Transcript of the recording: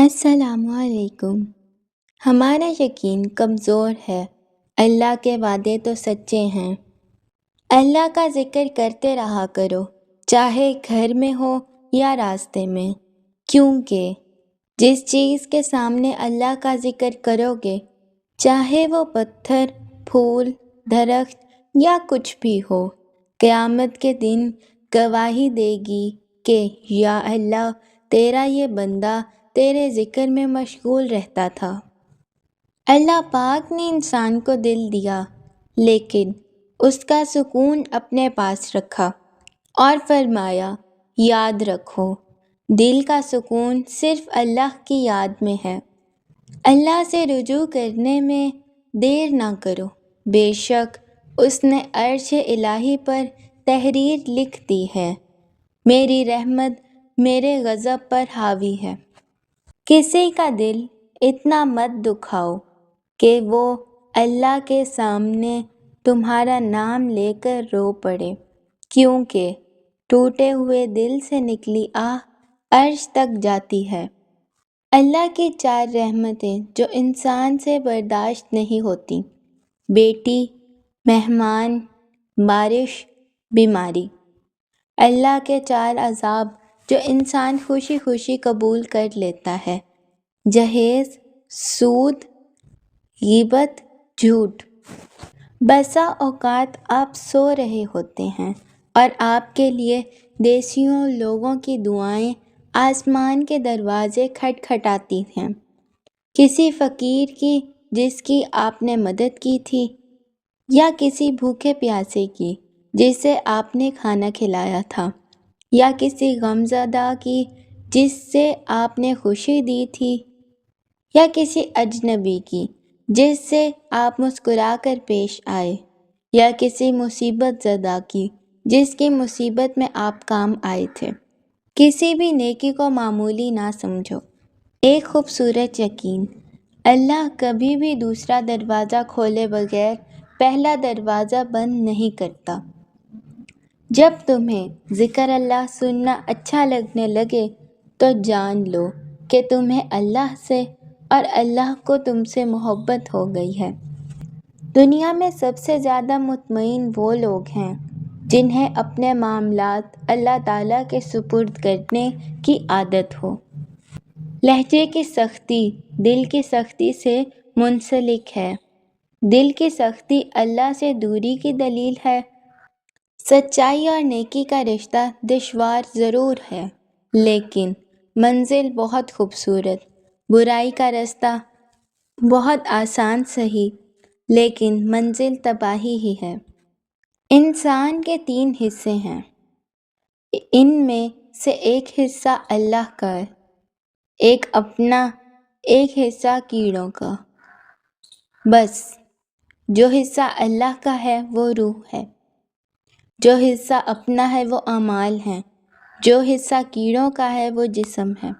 السلام علیکم۔ ہمارا یقین کمزور ہے، اللہ کے وعدے تو سچے ہیں۔ اللہ کا ذکر کرتے رہا کرو، چاہے گھر میں ہو یا راستے میں، کیونکہ جس چیز کے سامنے اللہ کا ذکر کرو گے، چاہے وہ پتھر، پھول، درخت یا کچھ بھی ہو، قیامت کے دن گواہی دے گی کہ یا اللہ، تیرا یہ بندہ تیرے ذکر میں مشغول رہتا تھا۔ اللہ پاک نے انسان کو دل دیا، لیکن اس کا سکون اپنے پاس رکھا اور فرمایا، یاد رکھو، دل کا سکون صرف اللہ کی یاد میں ہے۔ اللہ سے رجوع کرنے میں دیر نہ کرو، بے شک اس نے عرش الہی پر تحریر لکھ دی ہے، میری رحمت میرے غضب پر حاوی ہے۔ کسی کا دل اتنا مت دکھاؤ کہ وہ اللہ کے سامنے تمہارا نام لے کر رو پڑے، کیونکہ ٹوٹے ہوئے دل سے نکلی آہ عرش تک جاتی ہے۔ اللہ کی 4 رحمتیں جو انسان سے برداشت نہیں ہوتی: بیٹی، مہمان، بارش، بیماری۔ اللہ کے 4 عذاب جو انسان خوشی خوشی قبول کر لیتا ہے: جہیز، سود، غیبت، جھوٹ۔ بسا اوقات آپ سو رہے ہوتے ہیں اور آپ کے لیے دیسیوں لوگوں کی دعائیں آسمان کے دروازے کھٹکھٹاتی ہیں، کسی فقیر کی جس کی آپ نے مدد کی تھی، یا کسی بھوکے پیاسے کی جسے آپ نے کھانا کھلایا تھا، یا کسی غمزدہ کی جس سے آپ نے خوشی دی تھی، یا کسی اجنبی کی جس سے آپ مسکرا کر پیش آئے، یا کسی مصیبت زدہ کی جس کی مصیبت میں آپ کام آئے تھے۔ کسی بھی نیکی کو معمولی نہ سمجھو۔ ایک خوبصورت یقین: اللہ کبھی بھی دوسرا دروازہ کھولے بغیر پہلا دروازہ بند نہیں کرتا۔ جب تمہیں ذکر اللہ سننا اچھا لگنے لگے تو جان لو کہ تمہیں اللہ سے اور اللہ کو تم سے محبت ہو گئی ہے۔ دنیا میں سب سے زیادہ مطمئن وہ لوگ ہیں جنہیں اپنے معاملات اللہ تعالیٰ کے سپرد کرنے کی عادت ہو۔ لہجے کی سختی دل کی سختی سے منسلک ہے، دل کی سختی اللہ سے دوری کی دلیل ہے۔ سچائی اور نیکی کا رشتہ دشوار ضرور ہے، لیکن منزل بہت خوبصورت۔ برائی کا رستہ بہت آسان سہی، لیکن منزل تباہی ہی ہے۔ انسان کے 3 حصے ہیں، ان میں سے ایک حصہ اللہ کا ہے، ایک اپنا، ایک حصہ کیڑوں کا۔ بس جو حصہ اللہ کا ہے وہ روح ہے، جو حصہ اپنا ہے وہ اعمال ہیں، جو حصہ کیڑوں کا ہے وہ جسم ہے۔